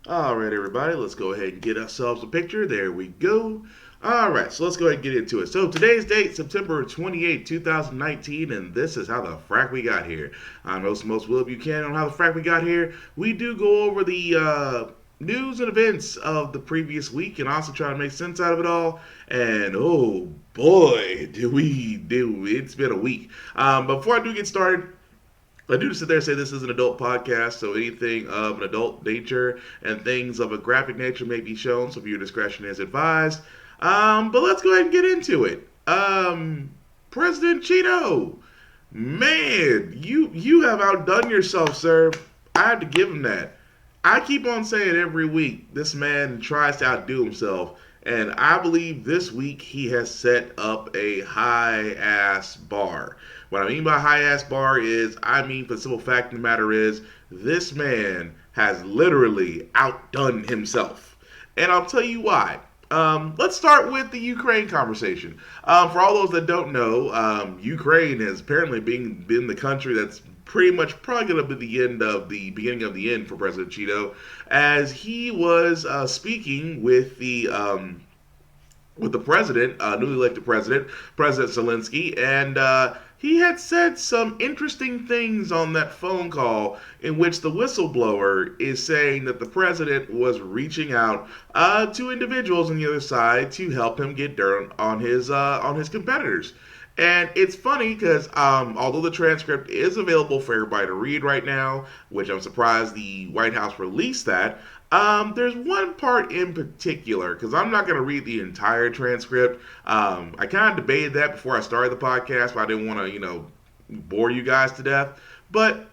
All right, everybody, let's go ahead and get ourselves a picture. There we go. All right, so let's go ahead and get into it. So today's date, September 28, 2019, and this is how the frack we got here. I'm most Will Buchanan on how the frack we got here. We do go over the news and events of the previous week and also try to make sense out of it all. And oh boy, do we do! It's been a week. Before I do get started, I do sit there and say this is an adult podcast, so anything of an adult nature and things of a graphic nature may be shown, so viewer discretion is advised. But let's go ahead and get into it. President Cheeto, man, you have outdone yourself, sir. I have to give him that. I keep on saying every week this man tries to outdo himself, and I believe this week he has set up a high ass bar. What I mean by high ass bar is, I mean, for the simple fact of the matter is, this man has literally outdone himself. And I'll tell you why. Let's start with the Ukraine conversation. For all those that don't know, Ukraine has apparently been the country that's pretty much probably going to be the end of the beginning of the end for President Cheeto, as he was speaking with the president, newly elected president, President Zelensky, and he had said some interesting things on that phone call in which the whistleblower is saying that the president was reaching out to individuals on the other side to help him get dirt on his competitors. And it's funny because although the transcript is available for everybody to read right now, which I'm surprised the White House released that, there's one part in particular, because I'm not going to read the entire transcript. I kind of debated that before I started the podcast, but I didn't want to, bore you guys to death. But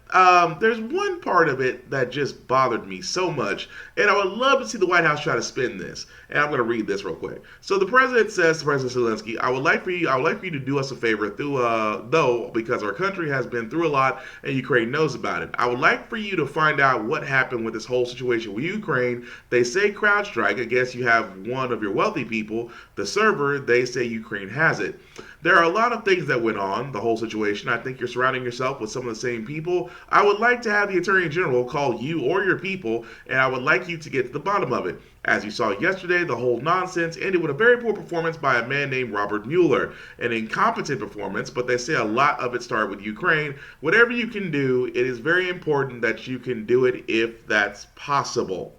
there's one part of it that just bothered me so much, and I would love to see the White House try to spin this. And I'm going to read this real quick. So the president says to President Zelensky, I would like for you to do us a favor though, because our country has been through a lot and Ukraine knows about it. I would like for you to find out what happened with this whole situation with Ukraine. They say CrowdStrike. I guess you have one of your wealthy people. The server, they say Ukraine has it. There are a lot of things that went on, the whole situation. I think you're surrounding yourself with some of the same people. I would like to have the Attorney General call you or your people, and I would like you to get to the bottom of it. As you saw yesterday, the whole nonsense ended with a very poor performance by a man named Robert Mueller. An incompetent performance, but they say a lot of it started with Ukraine. Whatever you can do, it is very important that you can do it if that's possible.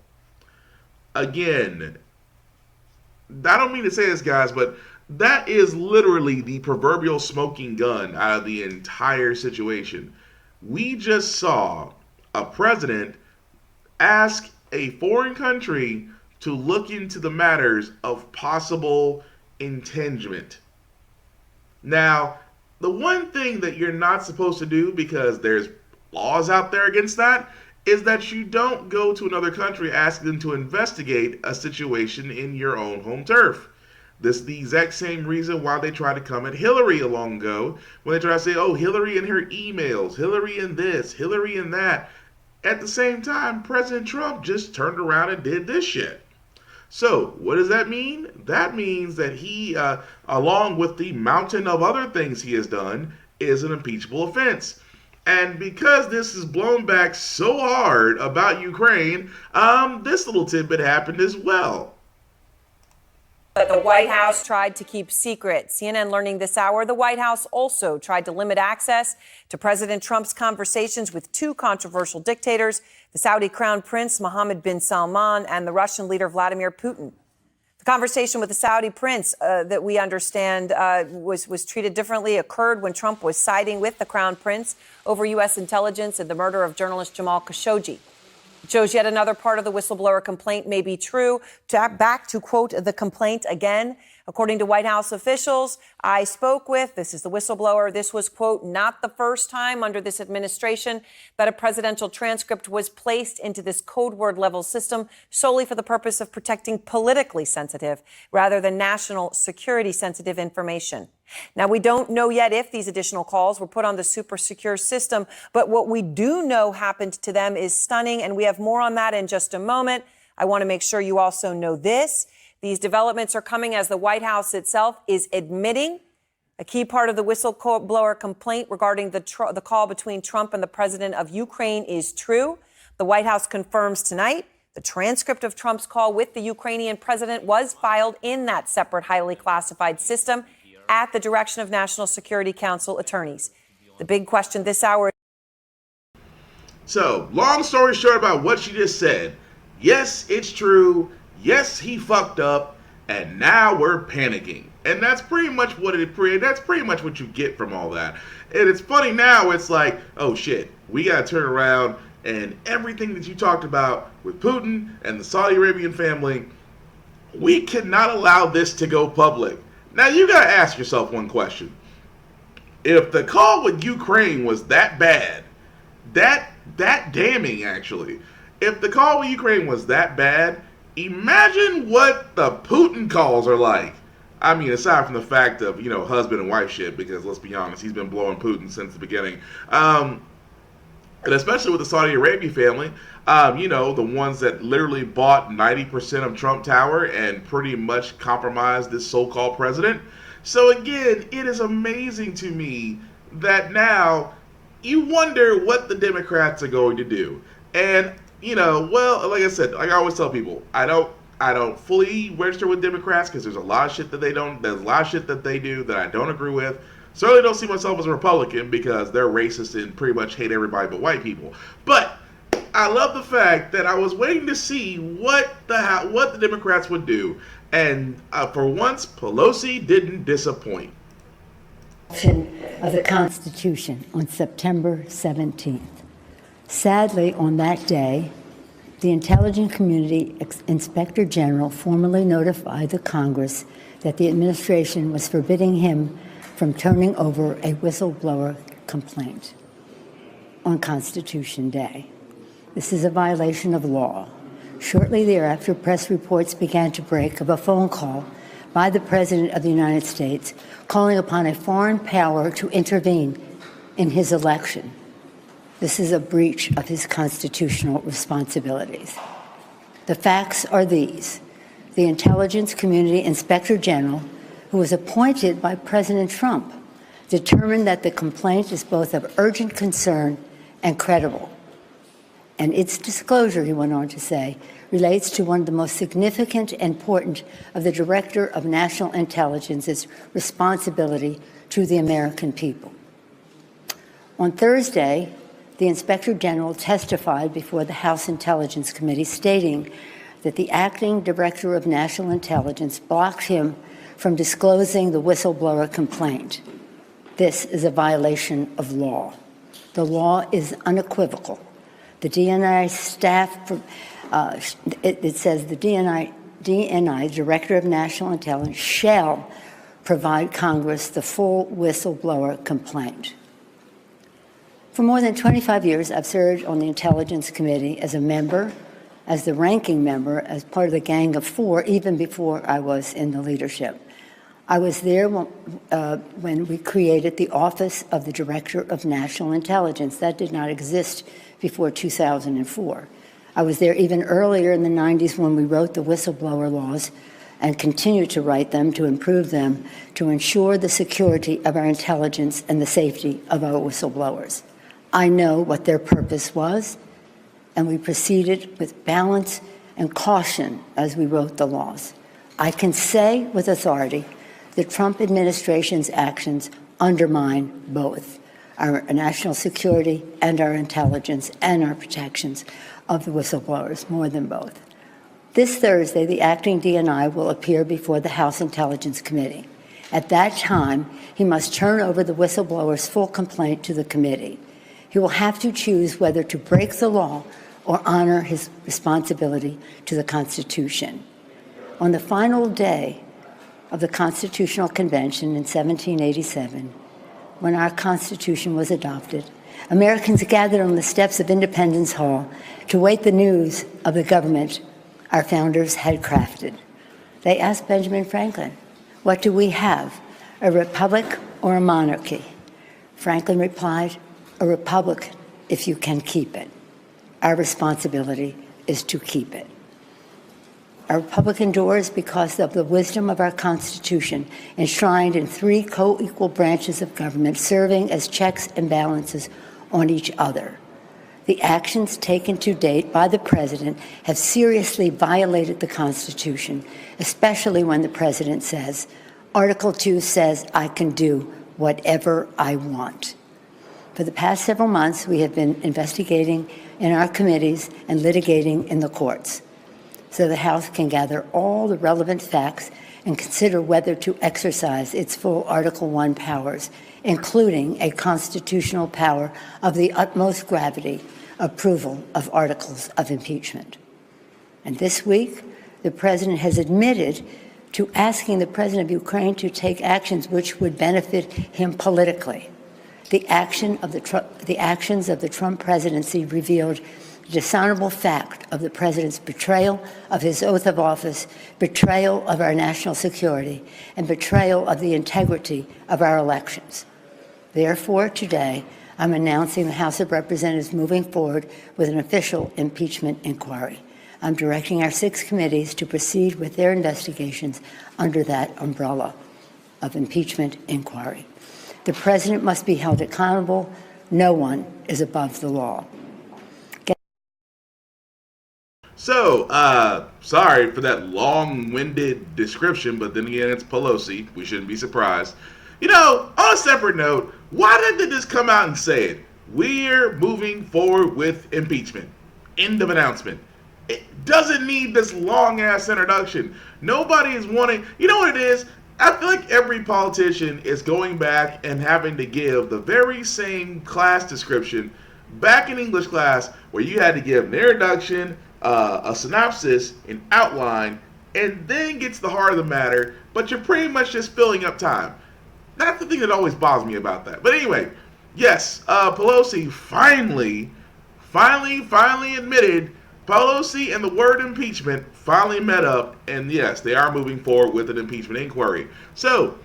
Again, I don't mean to say this, guys, but that is literally the proverbial smoking gun out of the entire situation. We just saw a president ask a foreign country to look into the matters of possible impingement. Now, the one thing that you're not supposed to do, because there's laws out there against that, is that you don't go to another country asking them to investigate a situation in your own home turf. This is the exact same reason why they tried to come at Hillary a long ago, when they try to say, oh, Hillary and her emails, Hillary and this, Hillary and that. At the same time, President Trump just turned around and did this shit. So, what does that mean? That means that he, along with the mountain of other things he has done, is an impeachable offense. And because this is blown back so hard about Ukraine, this little tidbit happened as well. But the White House tried to keep secret. CNN learning this hour, the White House also tried to limit access to President Trump's conversations with two controversial dictators, the Saudi Crown Prince Mohammed bin Salman and the Russian leader Vladimir Putin. The conversation with the Saudi prince that we understand was treated differently occurred when Trump was siding with the Crown Prince over U.S. intelligence and the murder of journalist Jamal Khashoggi. It shows yet another part of the whistleblower complaint may be true. Back to quote the complaint again. According to White House officials I spoke with, this is the whistleblower, this was, quote, not the first time under this administration that a presidential transcript was placed into this code word level system solely for the purpose of protecting politically sensitive rather than national security sensitive information. Now, we don't know yet if these additional calls were put on the super secure system, but what we do know happened to them is stunning, and we have more on that in just a moment. I want to make sure you also know this. These developments are coming as the White House itself is admitting a key part of the whistleblower complaint regarding the call between Trump and the president of Ukraine is true. The White House confirms tonight The transcript of Trump's call with the Ukrainian president was filed in that separate, highly classified system at the direction of National Security Council attorneys. The big question this hour. So, long story short about what she just said. Yes, it's true. Yes, he fucked up. And now we're panicking. And that's pretty much what that's pretty much what you get from all that. And it's funny now, it's like, oh shit, we gotta turn around and everything that you talked about with Putin and the Saudi Arabian family, we cannot allow this to go public. Now you gotta ask yourself one question. If the call with Ukraine was that bad, that damning actually, if the call with Ukraine was that bad, imagine what the Putin calls are like. I mean, aside from the fact of, husband and wife shit, because let's be honest, he's been blowing Putin since the beginning. And especially with the Saudi Arabia family, the ones that literally bought 90% of Trump Tower and pretty much compromised this so-called president. So again, it is amazing to me that now you wonder what the Democrats are going to do. And, well, like I said, like I always tell people, I don't fully register with Democrats because there's a lot of shit that there's a lot of shit that they do that I don't agree with. Certainly don't see myself as a Republican because they're racist and pretty much hate everybody but white people. But I love the fact that I was waiting to see what the Democrats would do. And for once, Pelosi didn't disappoint. Of the Constitution on September 17th. Sadly, on that day, the Intelligence Community Inspector General formally notified the Congress that the administration was forbidding him from turning over a whistleblower complaint on Constitution Day. This is a violation of law. Shortly thereafter, press reports began to break of a phone call by the President of the United States calling upon a foreign power to intervene in his election. This is a breach of his constitutional responsibilities. The facts are these. The Intelligence Community Inspector General, who was appointed by President Trump, determined that the complaint is both of urgent concern and credible. And its disclosure, he went on to say, relates to one of the most significant and important of the Director of National Intelligence's responsibility to the American people. On Thursday, the Inspector General testified before the House Intelligence Committee stating that the acting Director of National Intelligence blocked him from disclosing the whistleblower complaint. This is a violation of law. The law is unequivocal. The DNI staff, it says the DNI, Director of National Intelligence, shall provide Congress the full whistleblower complaint. For more than 25 years, I've served on the Intelligence Committee as a member, as the ranking member, as part of the Gang of Four, even before I was in the leadership. I was there when we created the Office of the Director of National Intelligence. That did not exist before 2004. I was there even earlier in the 90s when we wrote the whistleblower laws and continue to write them to improve them to ensure the security of our intelligence and the safety of our whistleblowers. I know what their purpose was, and we proceeded with balance and caution as we wrote the laws. I can say with authority the Trump administration's actions undermine both our national security and our intelligence and our protections of the whistleblowers, more than both. This Thursday, the acting DNI will appear before the House Intelligence Committee. At that time, he must turn over the whistleblower's full complaint to the committee. He will have to choose whether to break the law or honor his responsibility to the Constitution. On the final day of the Constitutional Convention in 1787, when our Constitution was adopted, Americans gathered on the steps of Independence Hall to wait the news of the government our founders had crafted. They asked Benjamin Franklin, "What do we have, a republic or a monarchy?" Franklin replied, "A republic if you can keep it." Our responsibility is to keep it. Our republic endures because of the wisdom of our Constitution, enshrined in three co-equal branches of government, serving as checks and balances on each other. The actions taken to date by the president have seriously violated the Constitution, especially when the president says, Article 2 says I can do whatever I want. For the past several months, we have been investigating in our committees and litigating in the courts, so the House can gather all the relevant facts and consider whether to exercise its full Article 1 powers, including a constitutional power of the utmost gravity, approval of articles of impeachment. And this week, the president has admitted to asking the president of Ukraine to take actions which would benefit him politically. The actions of the Trump presidency revealed the dishonorable fact of the president's betrayal of his oath of office, betrayal of our national security, and betrayal of the integrity of our elections. Therefore, today, I'm announcing the House of Representatives moving forward with an official impeachment inquiry. I'm directing our 6 committees to proceed with their investigations under that umbrella of impeachment inquiry. The president must be held accountable. No one is above the law. So, sorry for that long-winded description, but then again, it's Pelosi. We shouldn't be surprised. You know, on a separate note, why didn't they just come out and say it? We're moving forward with impeachment. End of announcement. It doesn't need this long-ass introduction. Nobody is wanting... You know what it is? I feel like every politician is going back and having to give the very same class description back in English class where you had to give an introduction, a synopsis, an outline, and then gets the heart of the matter, but you're pretty much just filling up time. That's the thing that always bothers me about that. But anyway, yes, Pelosi finally admitted Pelosi and the word impeachment finally met up, and yes, they are moving forward with an impeachment inquiry. So,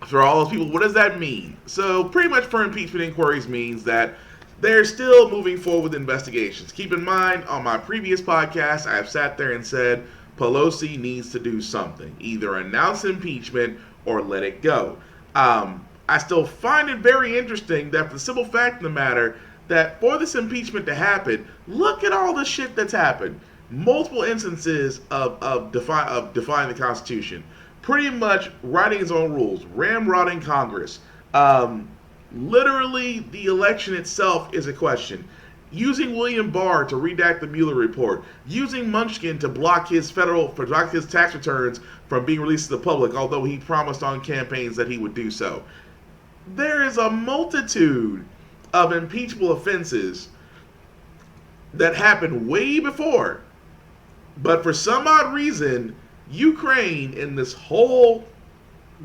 for all those people, what does that mean? So, pretty much for impeachment inquiries means that they're still moving forward with investigations. Keep in mind, on my previous podcast, I have sat there and said Pelosi needs to do something. Either announce impeachment or let it go. I still find it very interesting that for the simple fact of the matter, that for this impeachment to happen, look at all the shit that's happened. Multiple instances of defying the Constitution. Pretty much writing his own rules. Ramrodding Congress. Literally, the election itself is a question. Using William Barr to redact the Mueller report. Using Munchkin to block his tax returns from being released to the public, although he promised on campaigns that he would do so. There is a multitude of impeachable offenses that happened way before. But for some odd reason, Ukraine in this whole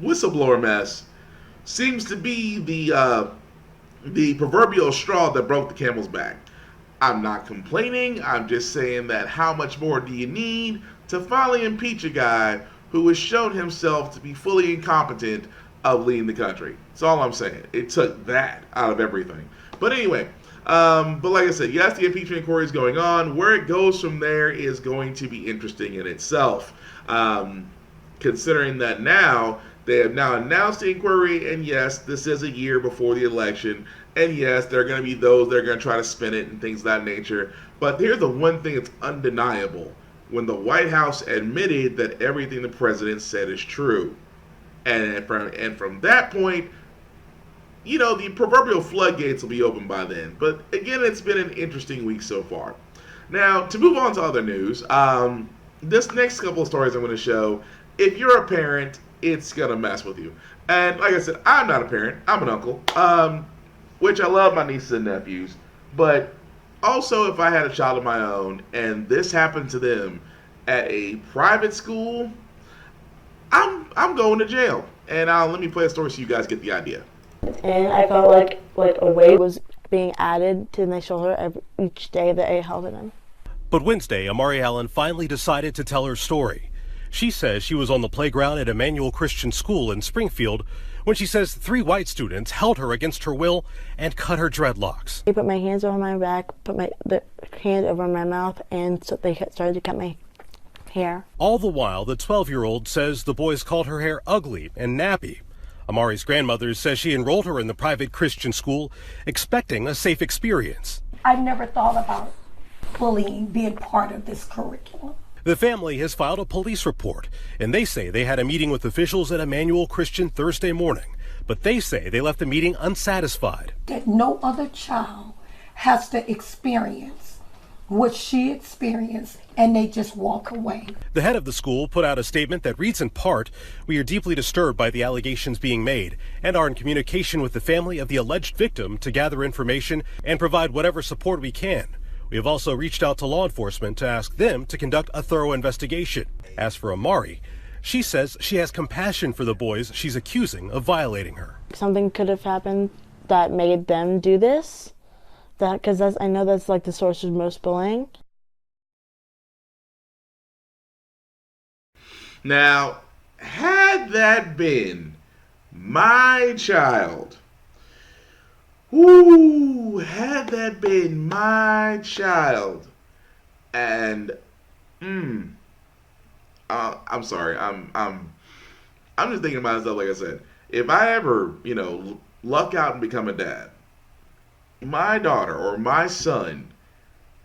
whistleblower mess seems to be the proverbial straw that broke the camel's back. I'm not complaining. I'm just saying that how much more do you need to finally impeach a guy who has shown himself to be fully incompetent of leading the country? That's all I'm saying. It took that out of everything. But anyway, but like I said, yes, the impeachment inquiry is going on. Where it goes from there is going to be interesting in itself. Considering that now, they have now announced the inquiry, and yes, this is a year before the election, and yes, there are going to be those that are going to try to spin it and things of that nature. But here's the one thing that's undeniable. When the White House admitted that everything the president said is true. And from that point, you know, the proverbial floodgates will be open by then. But again, it's been an interesting week so far. Now, to move on to other news, this next couple of stories I'm going to show, if you're a parent, it's going to mess with you. And like I said, I'm not a parent. I'm an uncle, which I love my nieces and nephews. But also, if I had a child of my own and this happened to them at a private school, I'm going to jail. And let me play a story so you guys get the idea. And I felt like a weight was being added to my shoulder each day that I held it in. But Wednesday, Amari Allen finally decided to tell her story. She says she was on the playground at Emmanuel Christian School in Springfield when she says 3 white students held her against her will and cut her dreadlocks. They put my hands over my back, put the hand over my mouth, and so they started to cut my hair. All the while, the 12-year-old says the boys called her hair ugly and nappy. Amari's grandmother says she enrolled her in the private Christian school expecting a safe experience. I never thought about bullying being part of this curriculum. The family has filed a police report, and they say they had a meeting with officials at Emmanuel Christian Thursday morning. But they say they left the meeting unsatisfied. That no other child has to experience what she experienced, and they just walk away. The head of the school put out a statement that reads in part, "We are deeply disturbed by the allegations being made and are in communication with the family of the alleged victim to gather information and provide whatever support we can. We have also reached out to law enforcement to ask them to conduct a thorough investigation." As for Amari, she says she has compassion for the boys she's accusing of violating her. Something could have happened that made them do this. Because I know that's like the source of most bullying. Now, had that been my child, had that been my child, and I'm sorry, I'm just thinking about myself. Like I said, if I ever, luck out and become a dad, my daughter or my son,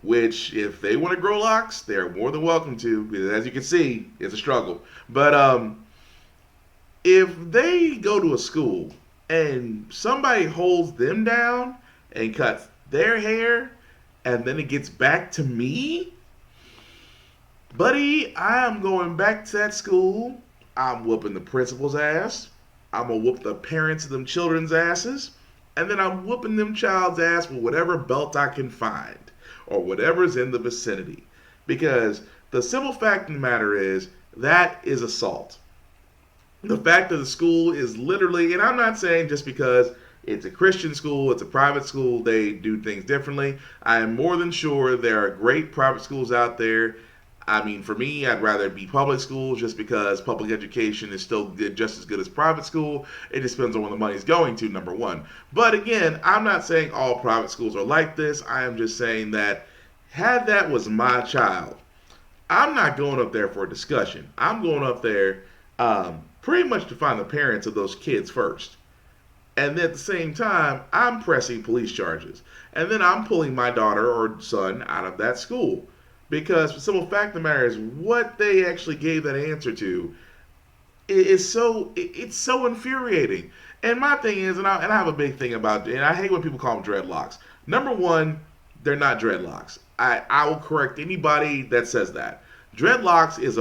which if they want to grow locks, they're more than welcome to, because as you can see, it's a struggle. But if they go to a school and somebody holds them down and cuts their hair, and then it gets back to me, buddy, I am going back to that school. I'm whooping the principal's ass. I'm going to whoop the parents of them children's asses. And then I'm whooping them child's ass with whatever belt I can find or whatever's in the vicinity. Because the simple fact of the matter is that is assault. The fact that the school is literally, and I'm not saying just because it's a Christian school, it's a private school, they do things differently. I am more than sure there are great private schools out there. I mean, for me, I'd rather it be public schools just because public education is still good, just as good as private school. It just depends on where the money's going to, number one. But again, I'm not saying all private schools are like this. I am just saying that had that was my child, I'm not going up there for a discussion. I'm going up there pretty much to find the parents of those kids first. And at the same time, I'm pressing police charges. And then I'm pulling my daughter or son out of that school. Because the simple fact of the matter is what they actually gave that answer to is it's so infuriating. And my thing is, and I have a big thing about, and I hate when people call them dreadlocks. Number one, they're not dreadlocks. I will correct anybody that says that. Dreadlocks is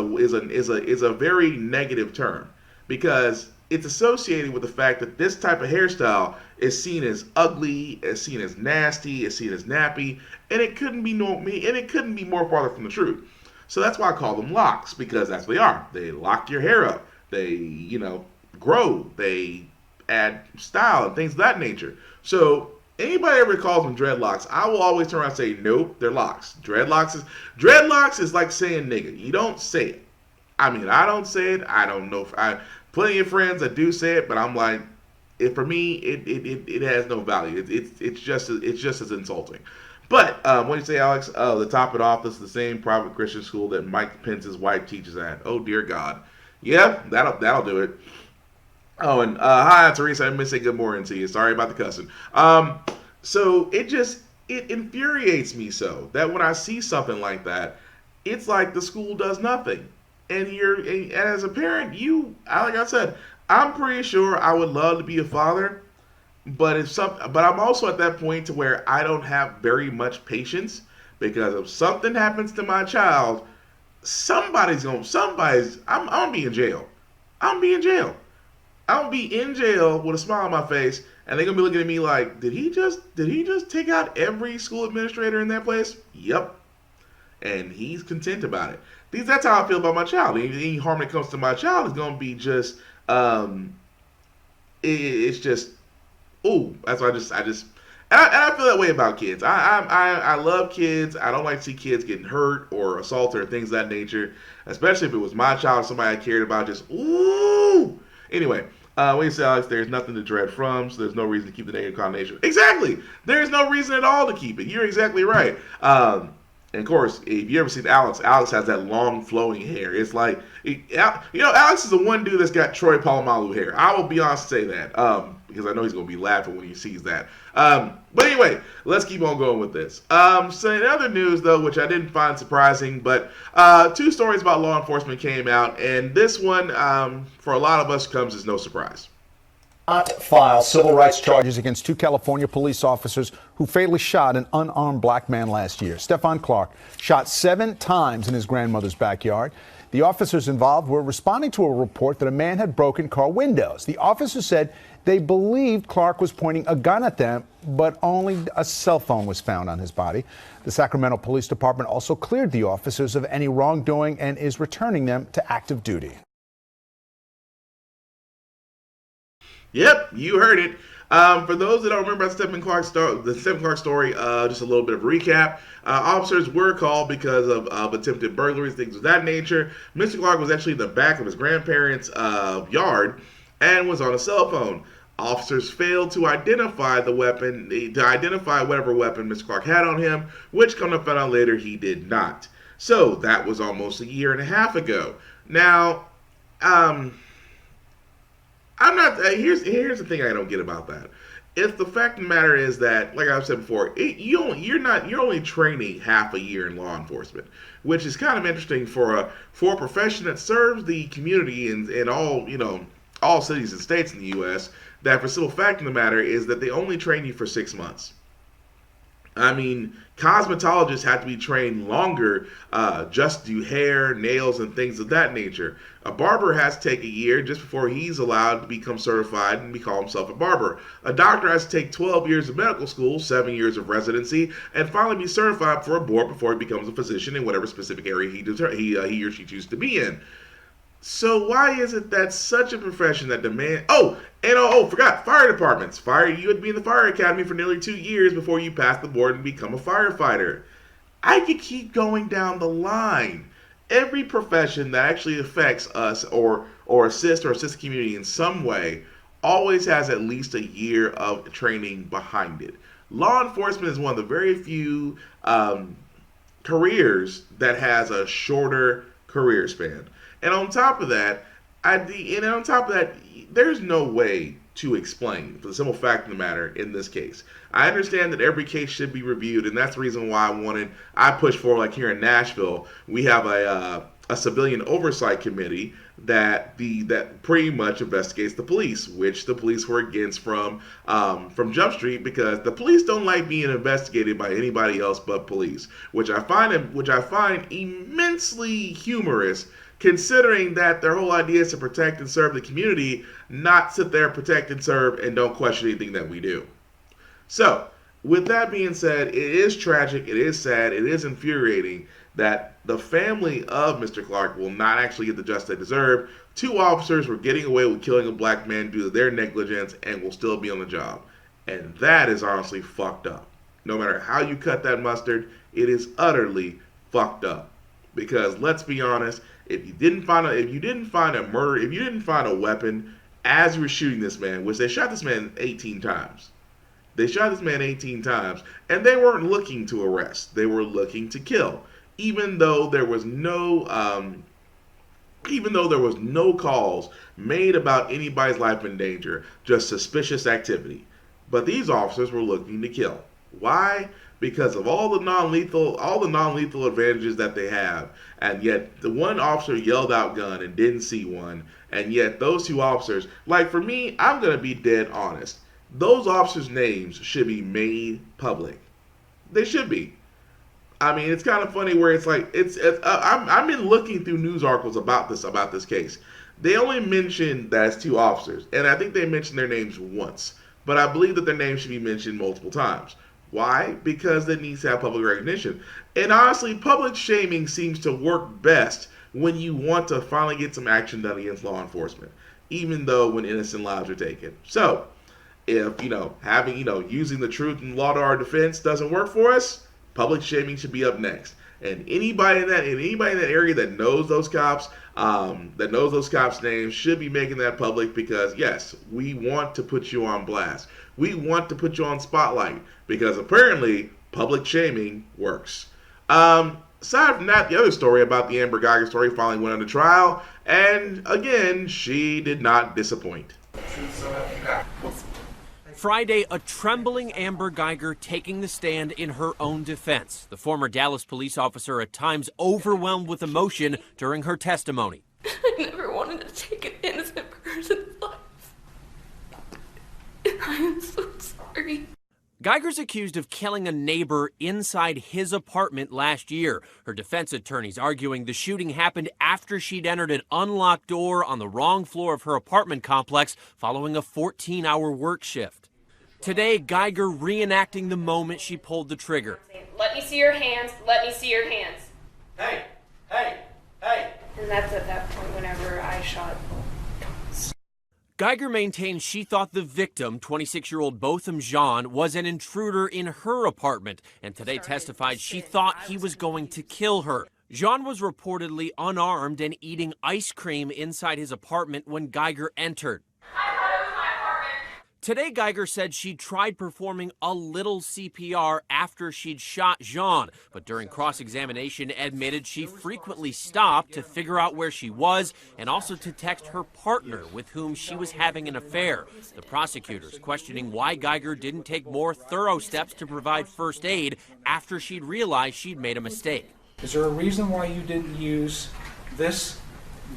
a very negative term because it's associated with the fact that this type of hairstyle is seen as ugly, is seen as nasty, is seen as nappy, and it couldn't be more farther from the truth. So that's why I call them locks, because that's what they are. They lock your hair up. They, grow. They add style and things of that nature. So anybody ever calls them dreadlocks, I will always turn around and say, nope, they're locks. Dreadlocks is like saying nigga. You don't say it. I mean, I don't say it. I don't know. Plenty of friends that do say it, but I'm like, for me, it has no value. It's just as insulting. But when you say, Alex, the top it off, this is the same private Christian school that Mike Pence's wife teaches at. Oh dear God, yeah, that'll do it. Oh, and hi Teresa, I missed say good morning to you. Sorry about the cussing. So it infuriates me so that when I see something like that, it's like the school does nothing. And as a parent, like I said, I'm pretty sure I would love to be a father, but I'm also at that point to where I don't have very much patience, because if something happens to my child, I'm gonna be in jail. I'm be in jail. I'll be in jail with a smile on my face, and they're gonna be looking at me like, did he just take out every school administrator in that place? Yep. And he's content about it. Because that's how I feel about my child. Any harm that comes to my child is going to be just, it's just, that's why I feel that way about kids. I love kids. I don't like to see kids getting hurt or assaulted or things of that nature, especially if it was my child, somebody I cared about, just, ooh. Anyway, when you say, Alex, there's nothing to dread from, so there's no reason to keep the negative connotation. Exactly. There's no reason at all to keep it. You're exactly right. And of course, if you ever seen Alex, Alex has that long flowing hair. It's like, Alex is the one dude that's got Troy Polamalu hair. I will be honest to say that, because I know he's going to be laughing when he sees that. But anyway, let's keep on going with this. So in other news, though, which I didn't find surprising, but 2 stories about law enforcement came out, and this one, for a lot of us, comes as no surprise. Not file civil rights charges against 2 California police officers who fatally shot an unarmed black man last year. Stephon Clark shot 7 times in his grandmother's backyard. The officers involved were responding to a report that a man had broken car windows. The officers said they believed Clark was pointing a gun at them, but only a cell phone was found on his body. The Sacramento Police Department also cleared the officers of any wrongdoing and is returning them to active duty. Yep, you heard it. For those that don't remember the Stephen Clark story, just a little bit of recap. Officers were called because of attempted burglaries, things of that nature. Mr. Clark was actually in the back of his grandparents' yard and was on a cell phone. Officers failed to identify the weapon, whatever weapon Mr. Clark had on him, which, come to find out later, he did not. So that was almost 1.5 years ago. Now, I'm not. Here's the thing I don't get about that. If the fact of the matter is that, like I've said before, you're only training half a year in law enforcement, which is kind of interesting for a profession that serves the community in all cities and states in the U.S. That for simple fact of the matter is that they only train you for 6 months. I mean, cosmetologists have to be trained longer, just to do hair, nails, and things of that nature. A barber has to take 1 year just before he's allowed to become certified and call himself a barber. A doctor has to take 12 years of medical school, 7 years of residency, and finally be certified for a board before he becomes a physician in whatever specific area he or she chooses to be in. So why is it that such a profession that demand? Forgot fire departments. You would be in the fire academy for nearly 2 years before you pass the board and become a firefighter. I could keep going down the line. Every profession that actually affects us or assist the community in some way always has at least 1 year of training behind it. Law enforcement is one of the very few careers that has a shorter career span. And on top of that, there's no way to explain, for the simple fact of the matter, in this case. I understand that every case should be reviewed, and that's the reason why I pushed for, like here in Nashville, we have a civilian oversight committee that pretty much investigates the police, which the police were against from Jump Street, because the police don't like being investigated by anybody else but police, which I find immensely humorous, considering that their whole idea is to protect and serve the community, not sit there, protect and serve, and don't question anything that we do. So, with that being said, it is tragic, it is sad, it is infuriating that the family of Mr. Clark will not actually get the justice they deserve. 2 officers were getting away with killing a black man due to their negligence and will still be on the job. And that is honestly fucked up. No matter how you cut that mustard, it is utterly fucked up. Because let's be honest, if you didn't find a weapon as you were shooting this man, which they shot this man 18 times. They shot this man 18 times, and they weren't looking to arrest. They were looking to kill. Even though there was no calls made about anybody's life in danger, just suspicious activity. But these officers were looking to kill. Why? Because of all the non-lethal advantages that they have, and yet the one officer yelled out gun and didn't see one, and yet those 2 officers, like for me, I'm gonna be dead honest. Those officers' names should be made public. They should be. I mean, it's kind of funny where it's like I've been looking through news articles about this case. They only mentioned that it's 2 officers, and I think they mentioned their names once, but I believe that their names should be mentioned multiple times. Why? Because it needs to have public recognition. And honestly, public shaming seems to work best when you want to finally get some action done against law enforcement, even though when innocent lives are taken. So, if using the truth and law to our defense doesn't work for us, public shaming should be up next. And anybody in that area that knows those cops, names, should be making that public, because yes, we want to put you on blast. We want to put you on spotlight, because apparently public shaming works. Aside from that, the other story about the Amber Geiger story finally went under trial, and again, she did not disappoint. Friday, a trembling Amber Geiger taking the stand in her own defense. The former Dallas police officer at times overwhelmed with emotion during her testimony. I never wanted to take an innocent person's life. And I am so sorry. Geiger's accused of killing a neighbor inside his apartment last year. Her defense attorneys arguing the shooting happened after she'd entered an unlocked door on the wrong floor of her apartment complex following a 14-hour work shift. Today, Geiger reenacting the moment she pulled the trigger. Let me see your hands. Let me see your hands. Hey, hey, hey. And that's at that point whenever I shot. Geiger maintains she thought the victim, 26-year-old Botham Jean, was an intruder in her apartment, and today testified she thought he was going to kill her. Jean was reportedly unarmed and eating ice cream inside his apartment when Geiger entered. Today, Geiger said she'd tried performing a little CPR after she'd shot Jean, but during cross-examination admitted she frequently stopped to figure out where she was and also to text her partner with whom she was having an affair. The prosecutors questioning why Geiger didn't take more thorough steps to provide first aid after she'd realized she'd made a mistake. Is there a reason why you didn't use this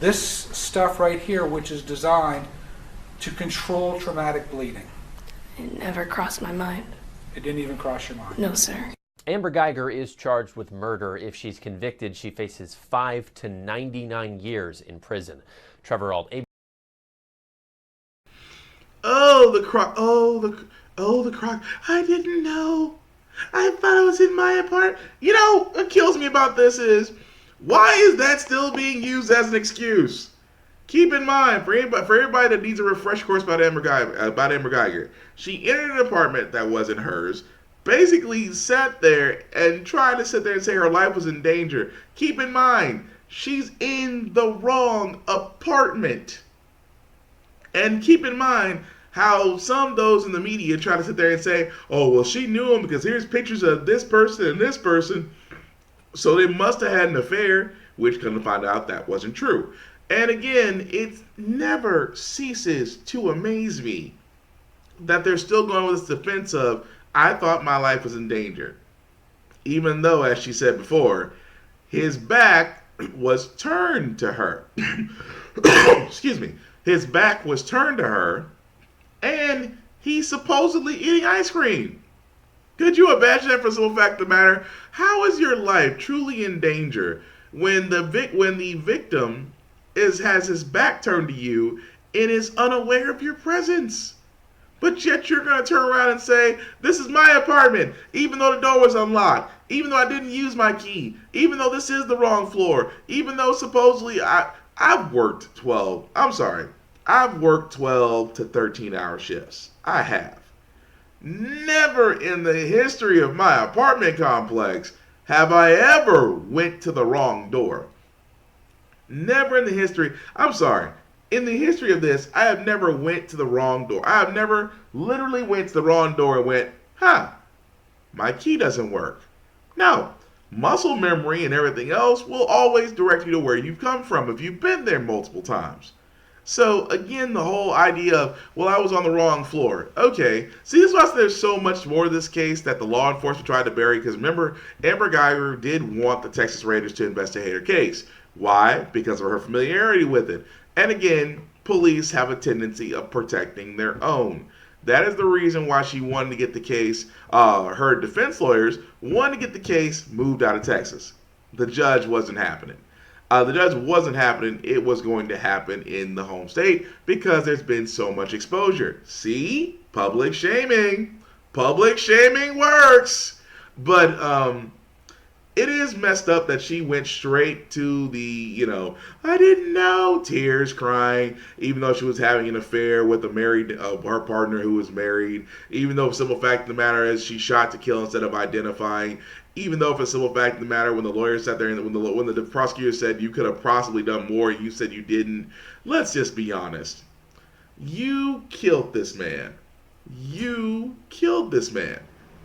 stuff right here, which is designed to control traumatic bleeding? It never crossed my mind. It didn't even cross your mind? No, sir. Amber Geiger is charged with murder. If she's convicted, she faces 5 to 99 years in prison. Trevor Ault. Oh, the croc. The croc. I didn't know. I thought it was in my apartment. You know, what kills me about this is, why is that still being used as an excuse? Keep in mind, for everybody that needs a refresh course about Amber Geiger, she entered an apartment that wasn't hers, basically sat there and tried to sit there and say her life was in danger. Keep in mind, she's in the wrong apartment. And keep in mind how some those in the media try to sit there and say, oh, well, she knew him because here's pictures of this person and this person, so they must have had an affair, which come to find out that wasn't true. And again, it never ceases to amaze me that they're still going with this defense of, I thought my life was in danger. Even though, as she said before, his back was turned to her. Excuse me. His back was turned to her, and he's supposedly eating ice cream. Could you imagine that for the simple fact of the matter? How is your life truly in danger when the victim has his back turned to you and is unaware of your presence? But yet you're going to turn around and say, this is my apartment, even though the door was unlocked, even though I didn't use my key, even though this is the wrong floor, even though supposedly I've worked 12 to 13 hour shifts. I have. Never in the history of my apartment complex have I ever went to the wrong door. Never in the history, in the history of this, I have never went to the wrong door. I have never literally went to the wrong door and went, my key doesn't work. No, muscle memory and everything else will always direct you to where you've come from if you've been there multiple times. So again, the whole idea of, well, I was on the wrong floor. Okay, see, this is why there's so much more to this case that the law enforcement tried to bury, because remember, Amber Geiger did want the Texas Rangers to investigate her case. Why? Because of her familiarity with it. And again, police have a tendency of protecting their own. That is the reason why she wanted to get the case, her defense lawyers wanted to get the case moved out of Texas. The judge wasn't happening. It was going to happen in the home state because there's been so much exposure. See? Public shaming. Public shaming works. But it is messed up that she went straight to the, I didn't know, tears, crying, even though she was having an affair with her partner who was married, even though the simple fact of the matter is she shot to kill instead of identifying, even though for the simple fact of the matter, when the lawyer sat there and when the prosecutor said you could have possibly done more, you said you didn't. Let's just be honest. You killed this man.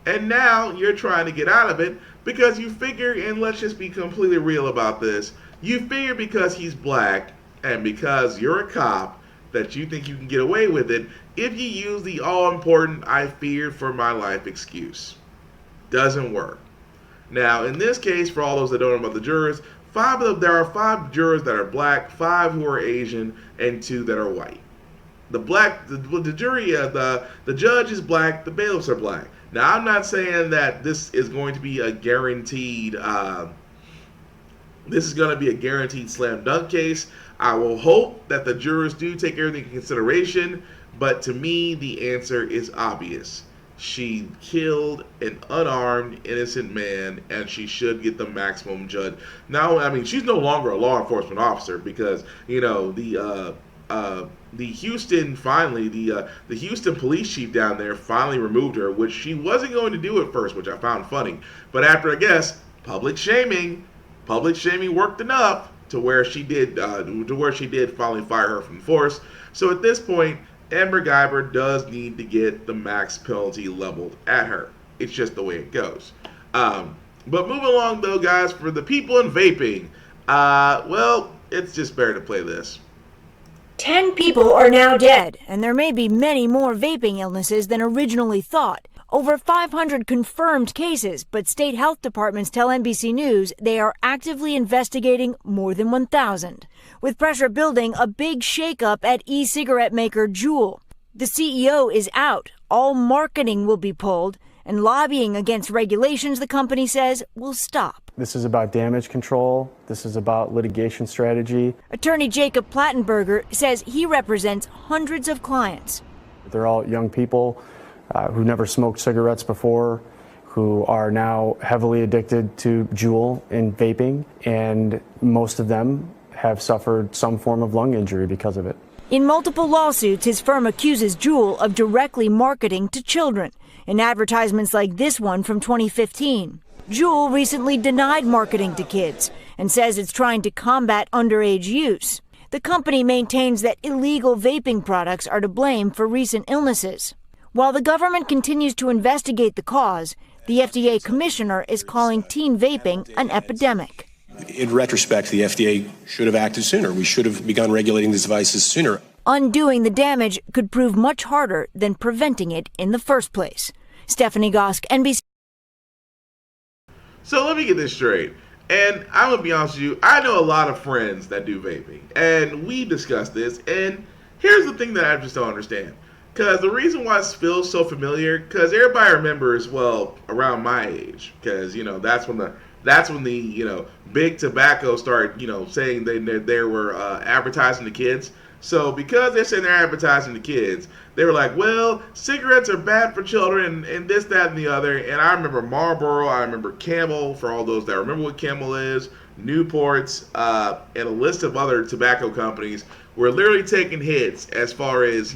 And now you're trying to get out of it because you figure, and let's just be completely real about this, you figure because he's black and because you're a cop that you think you can get away with it if you use the all-important "I feared for my life" excuse. Doesn't work. Now, in this case, for all those that don't know about the jurors, there are 5 jurors that are black, 5 who are Asian, and 2 that are white. The jury, the judge is black, the bailiffs are black. Now, I'm not saying that this is going to be a guaranteed, slam dunk case. I will hope that the jurors do take everything into consideration, but to me, the answer is obvious. She killed an unarmed, innocent man, and she should get the maximum judge. Now, I mean, she's no longer a law enforcement officer because, the Houston police chief down there finally removed her, which she wasn't going to do at first, which I found funny. But after, I guess, public shaming worked enough to where she did finally fire her from force. So at this point, Amber Guyver does need to get the max penalty leveled at her. It's just the way it goes. But moving along, though, guys, for the people in vaping, it's just better to play this. 10 people are now dead, and there may be many more vaping illnesses than originally thought. Over 500 confirmed cases, but state health departments tell NBC News they are actively investigating more than 1,000. With pressure building, a big shakeup at e-cigarette maker Juul. The CEO is out. All marketing will be pulled, and lobbying against regulations, the company says, will stop. This is about damage control. This is about litigation strategy. Attorney Jacob Plattenberger says he represents hundreds of clients. They're all young people who never smoked cigarettes before, who are now heavily addicted to Juul and vaping, and most of them have suffered some form of lung injury because of it. In multiple lawsuits, his firm accuses Juul of directly marketing to children in advertisements like this one from 2015. Juul recently denied marketing to kids and says it's trying to combat underage use. The company maintains that illegal vaping products are to blame for recent illnesses. While the government continues to investigate the cause, the FDA commissioner is calling teen vaping an epidemic. In retrospect, the FDA should have acted sooner. We should have begun regulating these devices sooner. Undoing the damage could prove much harder than preventing it in the first place. Stephanie Gosk, NBC. So let me get this straight. And I'm going to be honest with you, I know a lot of friends that do vaping. And we discussed this. And here's the thing that I just don't understand. Because the reason why it feels so familiar, because everybody remembers, well, around my age. Because, that's when the big tobacco started, saying they were advertising to kids. So because they're saying they're advertising to kids, they were like, well, cigarettes are bad for children and this, that, and the other. And I remember Marlboro, I remember Camel, for all those that remember what Camel is, Newports, and a list of other tobacco companies were literally taking hits as far as,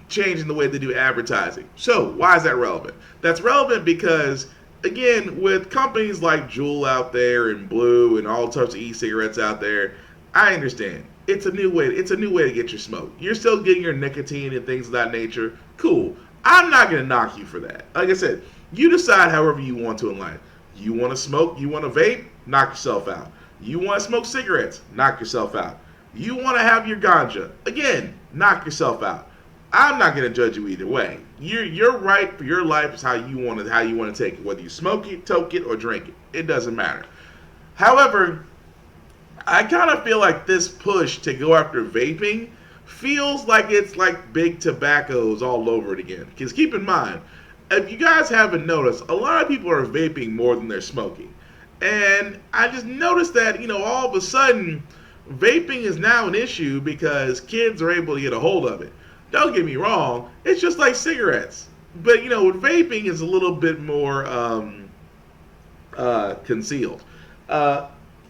changing the way they do advertising. So why is that relevant? That's relevant because, again, with companies like Juul out there and Blue and all types of e-cigarettes out there, I understand. It's a new way to get your smoke. You're still getting your nicotine and things of that nature. Cool. I'm not going to knock you for that. Like I said, you decide however you want to in life. You want to smoke, you want to vape, knock yourself out. You want to smoke cigarettes, knock yourself out. You want to have your ganja, again, knock yourself out. I'm not going to judge you either way. Your right for your life is how you want to take it. Whether you smoke it, toke it, or drink it, it doesn't matter. However, I kind of feel like this push to go after vaping feels like it's like big tobaccos all over it again. Because keep in mind, if you guys haven't noticed, a lot of people are vaping more than they're smoking. And I just noticed that, all of a sudden, vaping is now an issue because kids are able to get a hold of it. Don't get me wrong, it's just like cigarettes. But, with vaping, it's a little bit more concealed.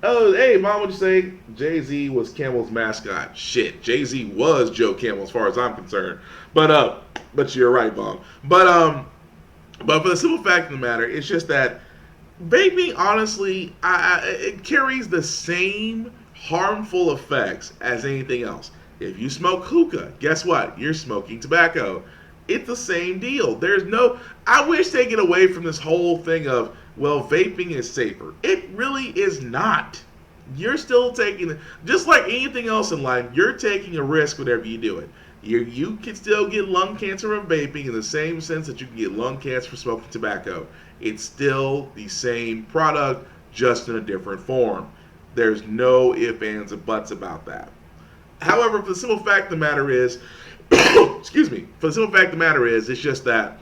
Oh, hey, Mom, what'd you say? Jay-Z was Camel's mascot. Shit, Jay-Z was Joe Camel as far as I'm concerned. But you're right, Mom. But for the simple fact of the matter, it's just that vaping, honestly, it carries the same harmful effects as anything else. If you smoke hookah, guess what? You're smoking tobacco. It's the same deal. There's no, I wish they get away from this whole thing of, well, vaping is safer. It really is not. You're still taking, just like anything else in life, you're taking a risk whenever you do it. You can still get lung cancer from vaping in the same sense that you can get lung cancer from smoking tobacco. It's still the same product, just in a different form. There's no ifs, ands, and buts about that. However, for the simple fact of the matter is, excuse me, for the simple fact of the matter is, it's just that,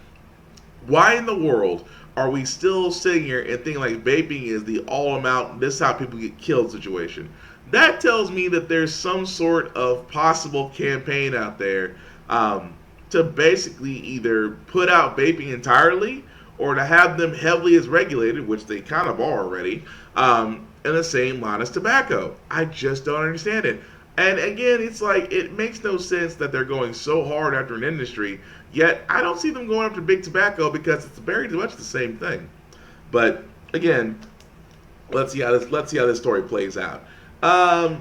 why in the world are we still sitting here and thinking like vaping is the all amount, this is how people get killed situation? That tells me that there's some sort of possible campaign out there to basically either put out vaping entirely or to have them heavily as regulated, which they kind of are already, in the same line as tobacco. I just don't understand it. And again, it's like, it makes no sense that they're going so hard after an industry, yet I don't see them going after big tobacco because it's very much the same thing. But again, let's see how this story plays out. What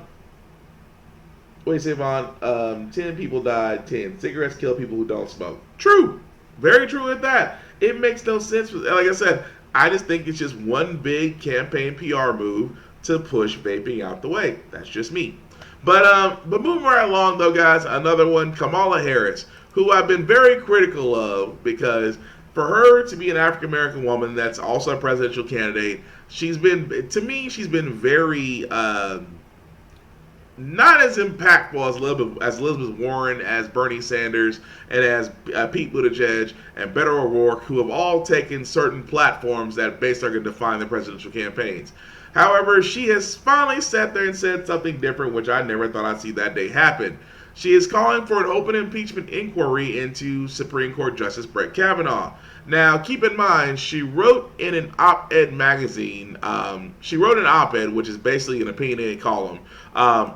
do you say, Vaughn? 10 people died, 10. Cigarettes kill people who don't smoke. True. Very true with that. It makes no sense. Like I said, I just think it's just one big campaign PR move to push vaping out the way. That's just me. But moving right along, though, guys, another one, Kamala Harris, who I've been very critical of because for her to be an African-American woman that's also a presidential candidate, she's been very not as impactful as Elizabeth Warren, as Bernie Sanders, and as Pete Buttigieg and Beto O'Rourke, who have all taken certain platforms that basically are going to define their presidential campaigns. However, she has finally sat there and said something different, which I never thought I'd see that day happen. She is calling for an open impeachment inquiry into Supreme Court Justice Brett Kavanaugh. Now, keep in mind, she wrote in an op-ed magazine, she wrote an op-ed, which is basically an opinionated column,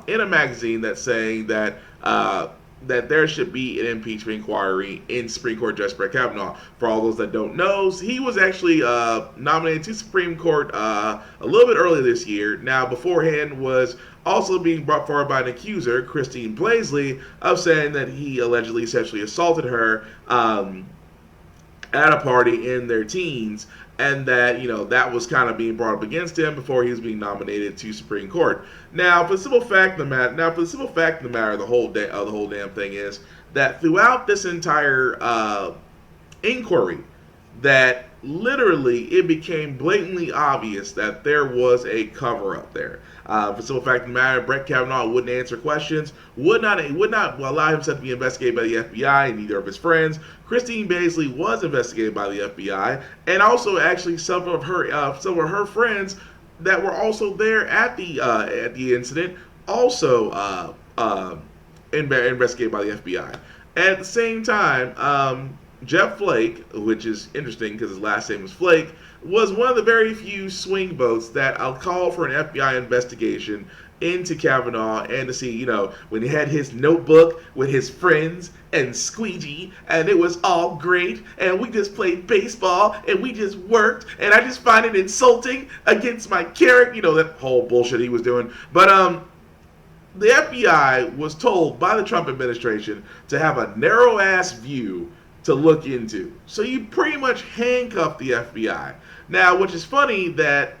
in a magazine that's saying that that there should be an impeachment inquiry in Supreme Court Justice Brett Kavanaugh. For all those that don't know, he was actually nominated to Supreme Court a little bit earlier this year. Now, beforehand was also being brought forward by an accuser, Christine Blasey, of saying that he allegedly sexually assaulted her at a party in their teens, and that, you know, that was kind of being brought up against him before he was being nominated to Supreme Court. Now, for the simple fact of the matter, the whole damn thing is that throughout this entire inquiry, that literally it became blatantly obvious that there was a cover-up there. For the simple fact of the matter, Brett Kavanaugh wouldn't answer questions, would not allow himself to be investigated by the FBI and neither of his friends. Christine Blasey was investigated by the FBI, and also actually some of her friends that were also there at the incident also investigated by the FBI. At the same time, Jeff Flake, which is interesting because his last name was Flake, was one of the very few swing votes that I'll call for an FBI investigation into Kavanaugh, and to see, you know, when he had his notebook with his friends and squeegee, and it was all great, and we just played baseball, and we just worked, and I just find it insulting against my character, you know, that whole bullshit he was doing. But the FBI was told by the Trump administration to have a narrow-ass view to look into. So you pretty much handcuffed the FBI. Now, which is funny that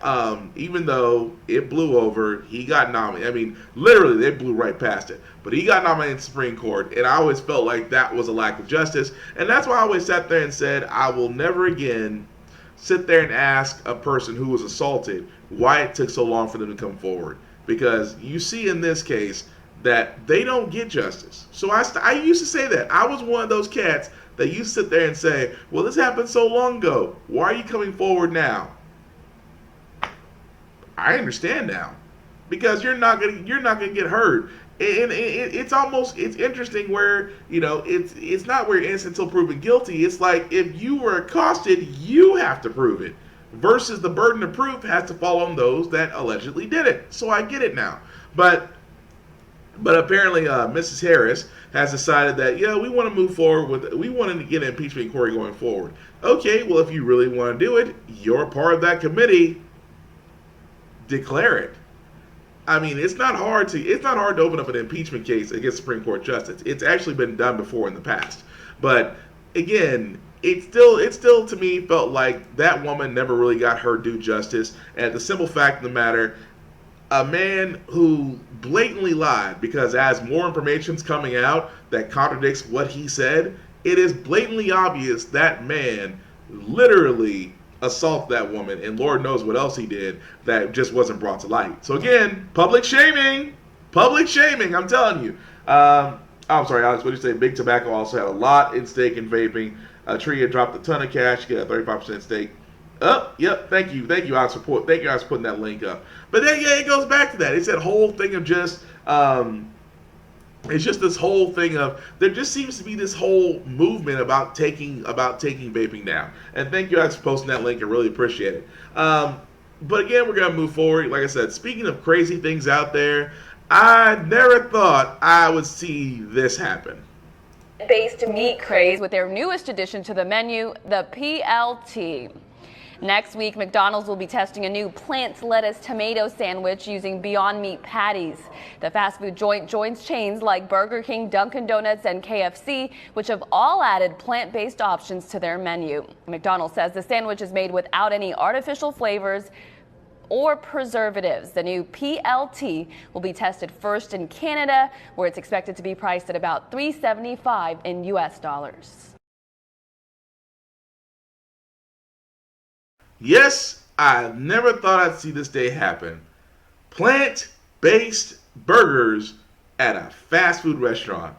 even though it blew over, he got nominated. I mean, literally, they blew right past it. But he got nominated to the Supreme Court, and I always felt like that was a lack of justice. And that's why I always sat there and said, I will never again sit there and ask a person who was assaulted why it took so long for them to come forward. Because you see in this case that they don't get justice. So I used to say that. I was one of those cats that you sit there and say, well, this happened so long ago. Why are you coming forward now? I understand now. Because you're not gonna get hurt. And it's interesting where, you know, it's not where you're innocent until proven guilty. It's like if you were accosted, you have to prove it. Versus the burden of proof has to fall on those that allegedly did it. So I get it now. But apparently Mrs. Harris has decided that, yeah, we want to move forward we want to get an impeachment inquiry going forward. Okay, well, if you really want to do it, you're part of that committee. Declare it. I mean, it's not hard to open up an impeachment case against Supreme Court justice. It's actually been done before in the past. But again, it still to me felt like that woman never really got her due justice. And the simple fact of the matter, a man who blatantly lied, because as more information's coming out that contradicts what he said, it is blatantly obvious that man literally assaulted that woman, and Lord knows what else he did that just wasn't brought to light. So again, public shaming, I'm telling you. I'm sorry, Alex, what did you say? Big Tobacco also had a lot in stake in vaping. Tria dropped a ton of cash, get a 35% stake. Oh, yep. Thank you, Alex, thank you, Alex, for putting that link up. But then, yeah, it goes back to that. It's that whole thing of just, it's just this whole thing of there just seems to be this whole movement about taking vaping down. And thank you, Alex, for posting that link. I really appreciate it. But again, we're gonna move forward. Like I said, speaking of crazy things out there, I never thought I would see this happen. Based meat craze with their newest addition to the menu, the PLT. Next week, McDonald's will be testing a new plant lettuce tomato sandwich using Beyond Meat patties. The fast food joint joins chains like Burger King, Dunkin' Donuts, and KFC, which have all added plant-based options to their menu. McDonald's says the sandwich is made without any artificial flavors or preservatives. The new PLT will be tested first in Canada, where it's expected to be priced at about $3.75 in US dollars. Yes, I never thought I'd see this day happen. Plant-based burgers at a fast food restaurant.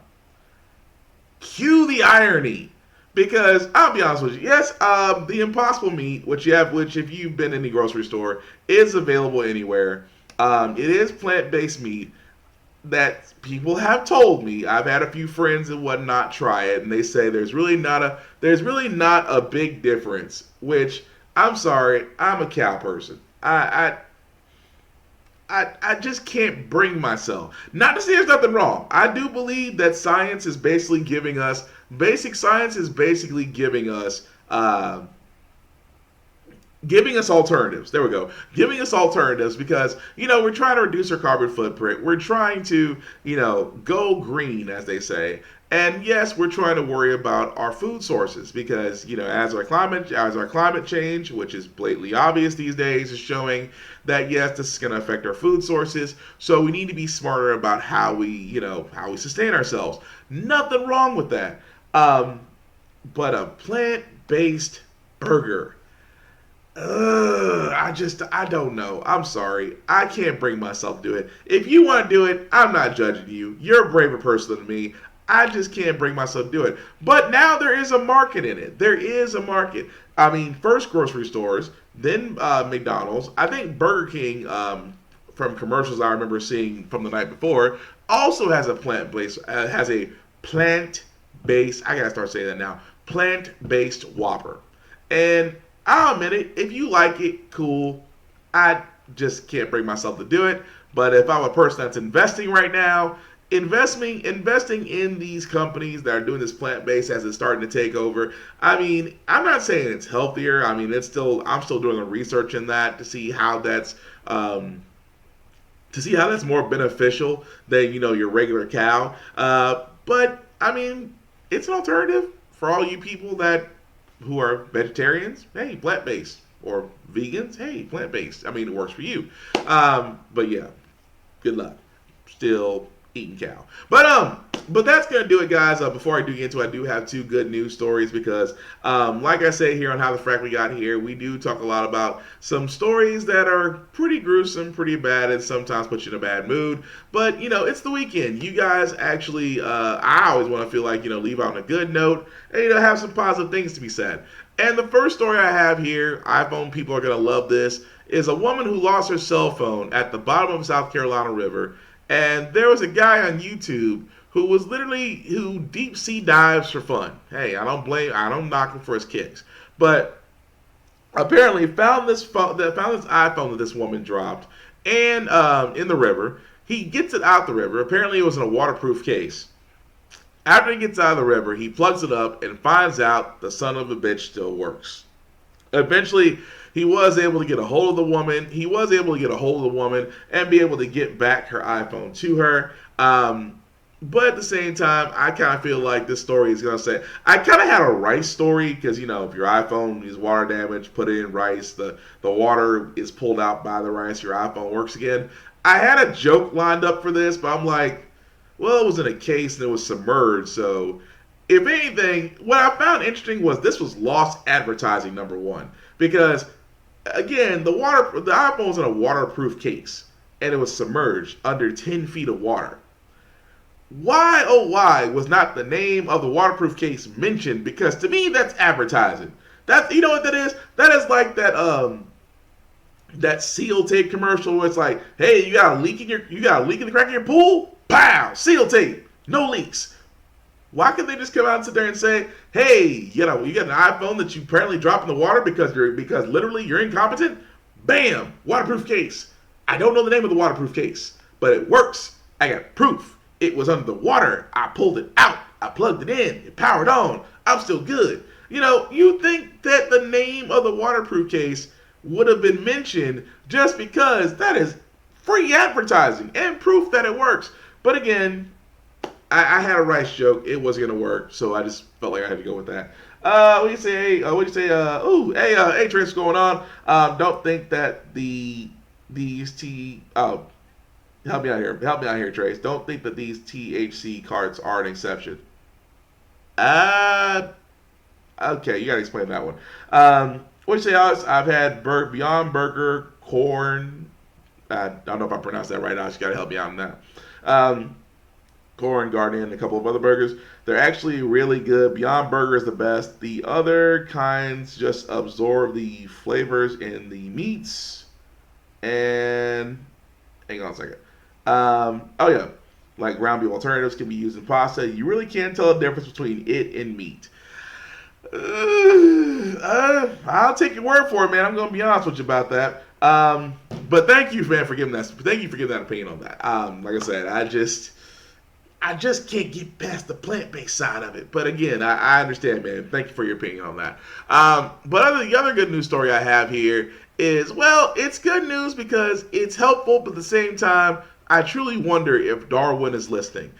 Cue the irony. Because I'll be honest with you, yes, the Impossible Meat, which if you've been in the grocery store, is available anywhere. It is plant-based meat that people have told me. I've had a few friends and whatnot try it, and they say there's really not a big difference. Which, I'm sorry, I'm a cow person. I just can't bring myself. Not to say there's nothing wrong. I do believe that science is basically giving us, basic science is basically giving us alternatives. There we go. Giving us alternatives because, we're trying to reduce our carbon footprint. We're trying to, go green, as they say. And yes, we're trying to worry about our food sources because, as our climate change, which is blatantly obvious these days, is showing that yes, this is going to affect our food sources. So we need to be smarter about how we sustain ourselves. Nothing wrong with that. But a plant-based burger, I don't know. I'm sorry. I can't bring myself to do it. If you want to do it, I'm not judging you. You're a braver person than me. I just can't bring myself to do it. But now there is a market in it. There is a market. I mean, first grocery stores, then McDonald's. I think Burger King, from commercials I remember seeing from the night before, also has a plant-based, I gotta start saying that now, plant-based Whopper. And I'll admit it, if you like it, cool. I just can't bring myself to do it. But if I'm a person that's investing right now, investing in these companies that are doing this plant-based as it's starting to take over. I mean, I'm not saying it's healthier. I mean, I'm still doing the research in that to see how that's more beneficial than your regular cow. But I mean, it's an alternative for all you people who are vegetarians. Hey, plant-based, or vegans. Hey, plant-based. I mean, it works for you. But yeah, good luck. Still eating cow. But that's gonna do it, guys. Before I do get into it, I do have two good news stories because, like I say here on How the Frack We Got Here, we do talk a lot about some stories that are pretty gruesome, pretty bad, and sometimes put you in a bad mood. But it's the weekend. You guys actually, I always want to feel like leave out on a good note and have some positive things to be said. And the first story I have here, iPhone people are gonna love this, is a woman who lost her cell phone at the bottom of South Carolina River. And there was a guy on YouTube who deep sea dives for fun. Hey, I don't knock him for his kicks. But apparently found this iPhone that this woman dropped and in the river. He gets it out the river. Apparently it was in a waterproof case. After he gets out of the river, he plugs it up and finds out the son of a bitch still works. Eventually, he was able to get a hold of the woman. And be able to get back her iPhone to her. But at the same time, I kind of feel like this story is going to say, I kind of had a rice story because, if your iPhone is water damaged, put it in rice, the water is pulled out by the rice, your iPhone works again. I had a joke lined up for this, but I'm like, well, it was in a case and it was submerged. So, if anything, what I found interesting was this was lost advertising, number one. Because, again, the iPhone was in a waterproof case and it was submerged under 10 feet of water. Why, oh why, was not the name of the waterproof case mentioned? Because to me, that's advertising. That's, you know what that is? That is like that seal tape commercial where it's like, hey, you got a leak in the crack of your pool? Pow! Seal tape. No leaks. Why can't they just come out and sit there and say, hey, you got an iPhone that you apparently dropped in the water because literally you're incompetent? Bam! Waterproof case. I don't know the name of the waterproof case, but it works. I got proof. It was under the water. I pulled it out. I plugged it in. It powered on. I'm still good. You think that the name of the waterproof case would have been mentioned just because that is free advertising and proof that it works. But again, I had a rice joke. It wasn't going to work, so I just felt like I had to go with that. What do you say? Hey, Trace, what's going on? Don't think that help me out here, Trace. Don't think that these THC cards are an exception. Okay, you gotta explain that one. What do you say, Alex? I've had Beyond Burger, corn. I don't know if I pronounced that right. Alex, you gotta help me out on that. Corn, Garden, and a couple of other burgers. They're actually really good. Beyond Burger is the best. The other kinds just absorb the flavors in the meats. And hang on a second. Like ground beef alternatives can be used in pasta. You really can't tell the difference between it and meat. I'll take your word for it, man. I'm gonna be honest with you about that. But thank you, man, for giving that. Thank you for giving that opinion on that. Like I said, I just can't get past the plant-based side of it. But again, I understand, man. Thank you for your opinion on that. But the other good news story I have here is, well, it's good news because it's helpful, but at the same time, I truly wonder if Darwin is listening.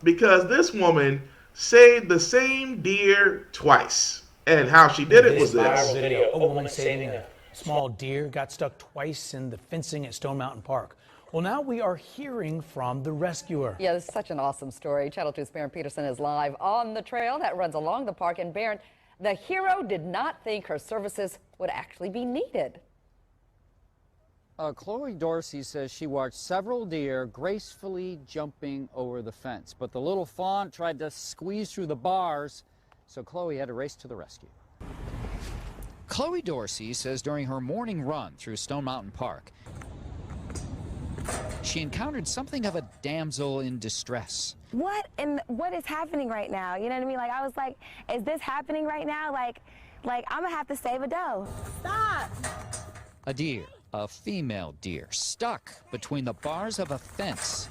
Because this woman saved the same deer twice. And how she did it was this. Viral video. A woman saving a small deer got stuck twice in the fencing at Stone Mountain Park. Well, now we are hearing from the rescuer. Yeah, this is such an awesome story. Channel 2's Barron Peterson is live on the trail that runs along the park. And Barron, the hero did not think her services would actually be needed. Chloe Dorsey says she watched several deer gracefully jumping over the fence, but the little fawn tried to squeeze through the bars, so Chloe had to race to the rescue. Chloe Dorsey says during her morning run through Stone Mountain Park, she encountered something of a damsel in distress. What is happening right now? You know what I mean? Like, I was like, is this happening right now? Like I'm gonna have to save a doe. Stop! A deer, a female deer, stuck between the bars of a fence.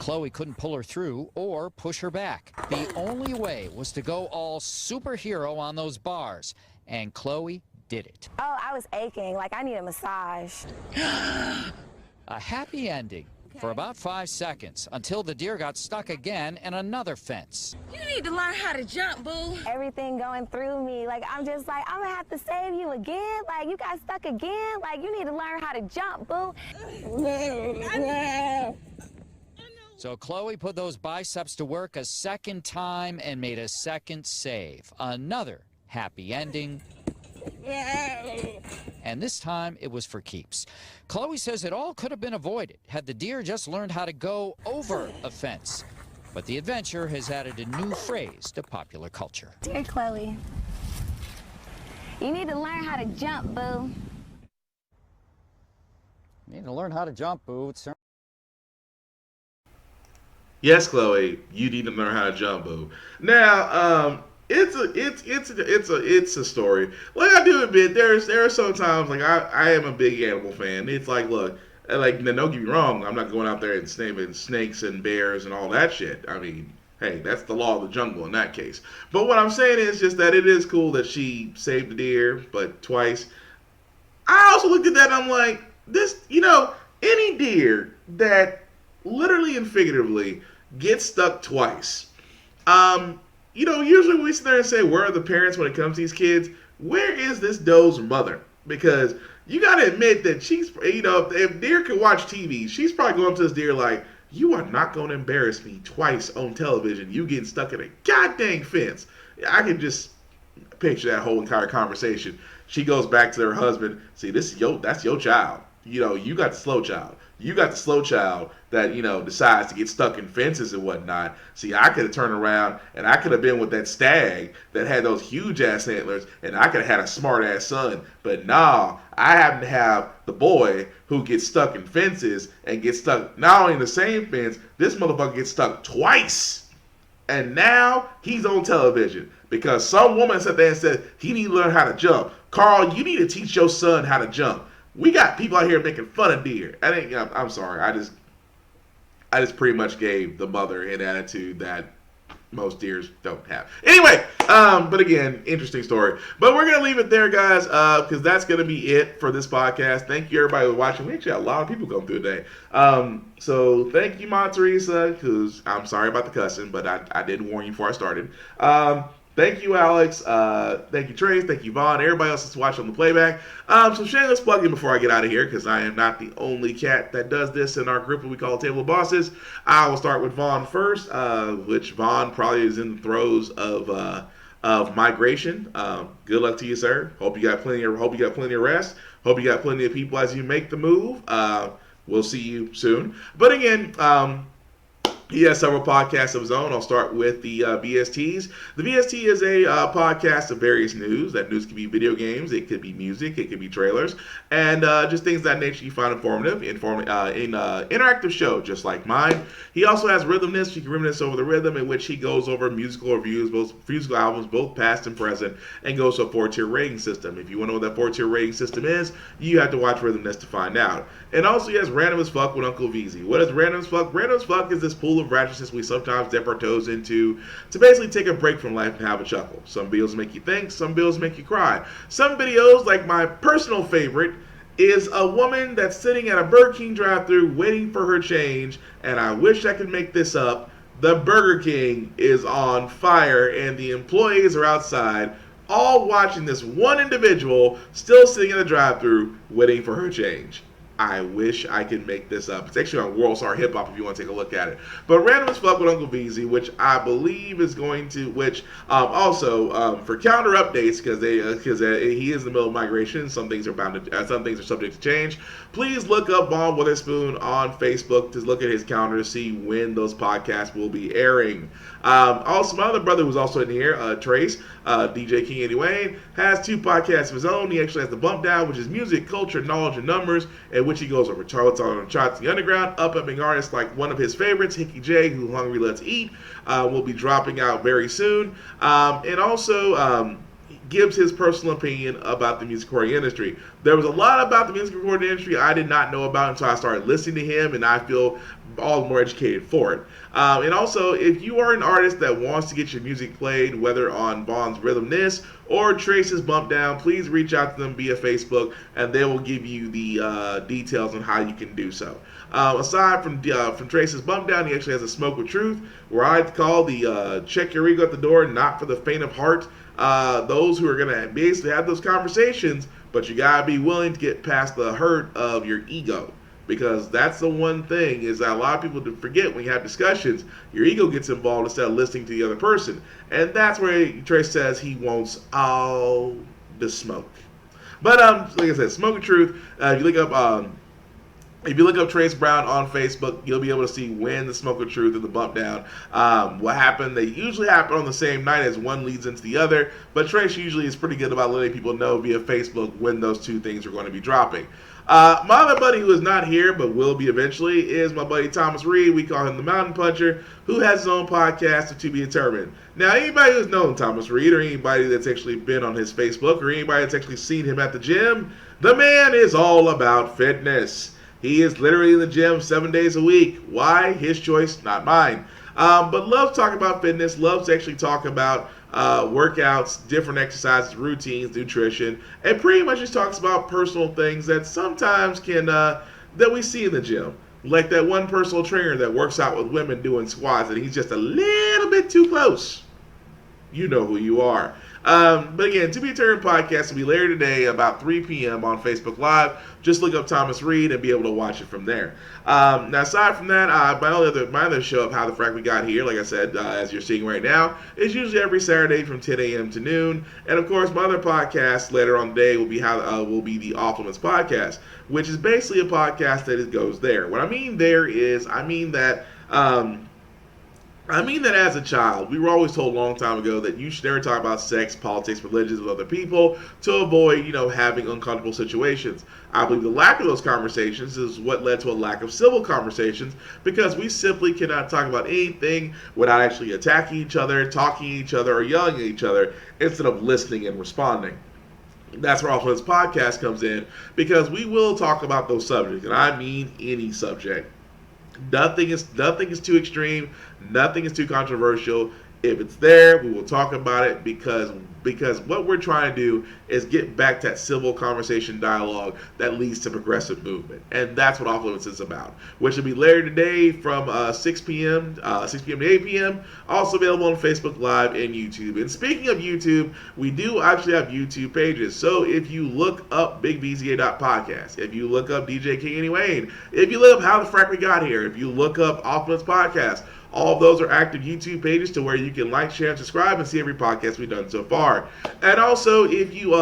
Chloe couldn't pull her through or push her back. The only way was to go all superhero on those bars, and Chloe did it. Oh, I was aching. Like, I need a massage. A happy ending for about 5 seconds until the deer got stuck again in another fence. You need to learn how to jump, boo. Everything going through me. Like, I'm just like, I'm gonna have to save you again. Like, you got stuck again. Like, you need to learn how to jump, boo. So Chloe put those biceps to work a second time and made a second save. Another happy ending. And this time it was for keeps. Chloe says it all could have been avoided had the deer just learned how to go over a fence. But the adventure has added a new phrase to popular culture. Dear Chloe, you need to learn how to jump, boo. You need to learn how to jump, boo. Yes, Chloe, you need to learn how to jump, boo. Now, it's a story. Like, I do admit, there are some times, like, I am a big animal fan. It's like, look, like, now don't get me wrong, I'm not going out there and naming snakes and bears and all that shit. I mean, hey, that's the law of the jungle in that case. But what I'm saying is just that it is cool that she saved the deer, but twice. I also looked at that and I'm like, this, any deer that literally and figuratively, get stuck twice. Usually we sit there and say, where are the parents when it comes to these kids? Where is this doe's mother? Because you got to admit that she's, if Deer could watch TV, she's probably going to this deer like, you are not going to embarrass me twice on television. You getting stuck in a goddamn fence. I can just picture that whole entire conversation. She goes back to her husband. See, that's your child. You got the slow child. You got the slow child that, decides to get stuck in fences and whatnot. See, I could have turned around and I could have been with that stag that had those huge ass antlers and I could have had a smart ass son. But nah, I happen to have the boy who gets stuck in fences and gets stuck not only in the same fence, this motherfucker gets stuck twice. And now he's on television because some woman sat there and said he need to learn how to jump. Carl, you need to teach your son how to jump. We got people out here making fun of deer. I'm sorry. I just pretty much gave the mother an attitude that most deers don't have. Anyway, but again, interesting story. But we're going to leave it there, guys, because that's going to be it for this podcast. Thank you, everybody, for watching. We actually had a lot of people come through today. So thank you, Ma Teresa, because I'm sorry about the cussing, but I did warn you before I started. Thank you, Alex. Thank you, Trace. Thank you, Vaughn. Everybody else that's watching on the playback. So shameless plugging before I get out of here, because I am not the only cat that does this in our group that we call Table of Bosses. I will start with Vaughn first, which Vaughn probably is in the throes of migration. Good luck to you, sir. Hope you got plenty of rest. Hope you got plenty of people as you make the move. We'll see you soon. But again, he has several podcasts of his own. I'll start with the VSTs. The VST is a podcast of various news. That news could be video games, it could be music, it could be trailers, and just things of that nature you find informative, interactive show, just like mine. He also has Rhythmness. You can reminisce over the rhythm, in which he goes over musical reviews, both musical albums, both past and present, and goes to a 4-tier rating system. If you want to know what that 4-tier rating system is, you have to watch Rhythmness to find out. And also he has Random as Fuck with Uncle VZ. What is Random as Fuck? Random as Fuck is this pool of righteousness we sometimes dip our toes into to basically take a break from life and have a chuckle. Some videos make you think, some videos make you cry. Some videos, like my personal favorite, is a woman that's sitting at a Burger King drive-thru waiting for her change, and I wish I could make this up. The Burger King is on fire and the employees are outside all watching this one individual still sitting in the drive-thru waiting for her change. I wish I could make this up. It's actually on World Star Hip Hop if you want to take a look at it. But Random as Fuck with Uncle VZ, which I believe is going to, also for calendar updates, because he is in the middle of migration. Some things are some things are subject to change. Please look up Vaughn Witherspoon on Facebook to look at his calendar to see when those podcasts will be airing. Also, my other brother who's also in here, Trace, DJ King Eddie Wayne, has 2 podcasts of his own. He actually has the Bump Down, which is music, culture, knowledge, and numbers, in which he goes over charts on the underground, up-and-coming artists like one of his favorites, Hickey J, who Hungry Let's Eat, will be dropping out very soon. And also gives his personal opinion about the music recording industry. There was a lot about the music recording industry I did not know about until I started listening to him, and I feel all the more educated for it. And also, if you are an artist that wants to get your music played, whether on Vaughn's Rhythmness or Trace's Bump Down, please reach out to them via Facebook, and they will give you the details on how you can do so. Aside from Trace's Bump Down, he actually has a Smoke with Truth, where I call the check your ego at the door, not for the faint of heart. Those who are going to basically have those conversations, but you got to be willing to get past the hurt of your ego. Because that's the one thing is that a lot of people forget when you have discussions, your ego gets involved instead of listening to the other person. And that's where Trace says he wants all the smoke. But like I said, Smoke with Truth, if you look up Trace Brown on Facebook, you'll be able to see when the Smoke with Truth and the Bump Down, what happened. They usually happen on the same night as one leads into the other, but Trace usually is pretty good about letting people know via Facebook when those 2 things are going to be dropping. My other buddy who is not here but will be eventually is my buddy Thomas Reed. We call him the Mountain Puncher, who has his own podcast, To Be Determined. Now, anybody who's known Thomas Reed, or anybody that's actually been on his Facebook, or anybody that's actually seen him at the gym, the man is all about fitness. He is literally in the gym 7 days a week. Why? His choice, not mine. But loves talking about fitness, loves to actually talk about workouts, different exercises, routines, nutrition, and pretty much just talks about personal things that sometimes that we see in the gym. Like that one personal trainer that works out with women doing squats and he's just a little bit too close. You know who you are. But again, To Be Eternal podcast will be later today about 3 p.m. on Facebook Live. Just look up Thomas Reed and be able to watch it from there. Now, aside from that, my other show of How the Frack We Got Here, like I said, as you're seeing right now, is usually every Saturday from 10 a.m. to noon. And of course, my other podcast later on today will be the Off Limits podcast, which is basically a podcast that goes there. What I mean there is, I mean that as a child, we were always told a long time ago that you should never talk about sex, politics, religions with other people to avoid, having uncomfortable situations. I believe the lack of those conversations is what led to a lack of civil conversations because we simply cannot talk about anything without actually attacking each other, talking to each other, or yelling at each other instead of listening and responding. That's where also this podcast comes in because we will talk about those subjects, and I mean any subject. Nothing is too extreme. Nothing is too controversial. If it's there, we will talk about it because what we're trying to do is get back to that civil conversation dialogue that leads to progressive movement. And that's what Off Limits is about, which will be later today from 6 p.m. To 8 p.m. Also available on Facebook Live and YouTube. And speaking of YouTube, we do actually have YouTube pages. So if you look up BigVZA.podcast, if you look up DJ King and Wayne, if you look up How the Frack We Got Here, if you look up Off Limits Podcast, all of those are active YouTube pages to where you can like, share, and subscribe and see every podcast we've done so far. And also, if you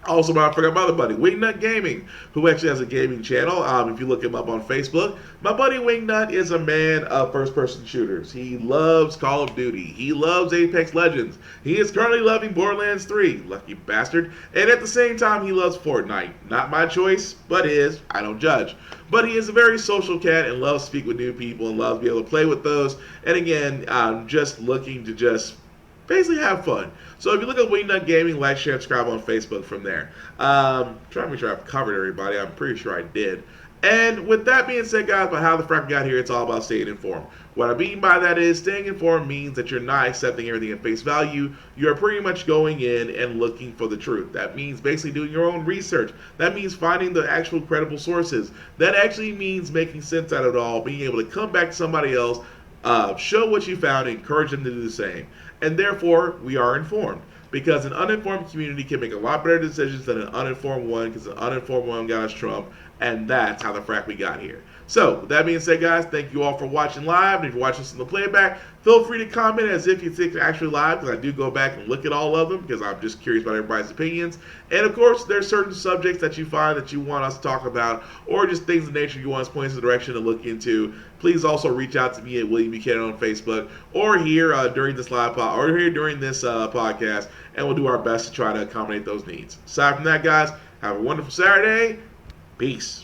also, I forgot my other buddy, Wingnut Gaming, who actually has a gaming channel. If you look him up on Facebook, my buddy Wingnut is a man of first-person shooters. He loves Call of Duty. He loves Apex Legends. He is currently loving Borderlands 3, lucky bastard. And at the same time, he loves Fortnite. Not my choice, but his. I don't judge. But he is a very social cat and loves to speak with new people and loves to be able to play with those. And again, just looking to basically have fun. So if you look at Wingnut Gaming, like, share, and subscribe on Facebook from there. Try to make sure I've covered everybody. I'm pretty sure I did. And with that being said, guys, about How the Frack We Got Here, it's all about staying informed. What I mean by that is staying informed means that you're not accepting everything at face value. You're pretty much going in and looking for the truth. That means basically doing your own research. That means finding the actual credible sources. That actually means making sense out of it all, being able to come back to somebody else, show what you found, and encourage them to do the same. And therefore, we are informed. Because an uninformed community can make a lot better decisions than an uninformed one, because an uninformed one got us Trump, and that's how the frack we got here. So, with that being said, guys, thank you all for watching live. And if you're watching this in the playback, feel free to comment as if you think it's actually live, because I do go back and look at all of them, because I'm just curious about everybody's opinions. And, of course, there's certain subjects that you find that you want us to talk about, or just things of nature you want us to point us in the direction to look into. Please also reach out to me at William Buchanan on Facebook, or here during this podcast, and we'll do our best to try to accommodate those needs. Aside from that, guys, have a wonderful Saturday. Peace.